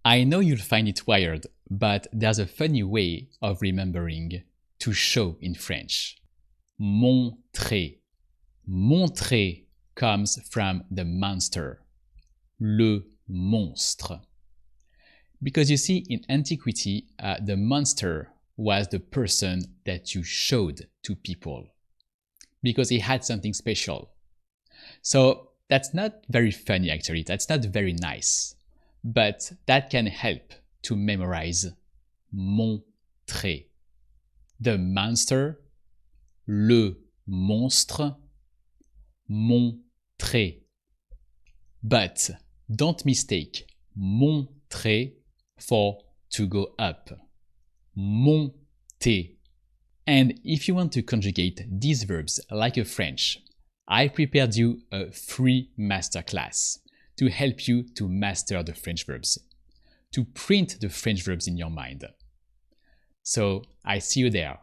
I know you'll find it weird, but there's a funny way of remembering to show in French. Montrer. Montrer comes from the monster, le monstre. Because you see, in antiquity, the monster was the person that you showed to people, because he had something special. So that's not very funny actually, that's not very nice, but that can help to memorize montrer. The monster, le monstre, montrer. But don't mistake montrer for to go up. Monter. And if you want to conjugate these verbs like a French, I prepared you a free masterclass to help you to master the French verbs, to print the French verbs in your mind. So I see you there.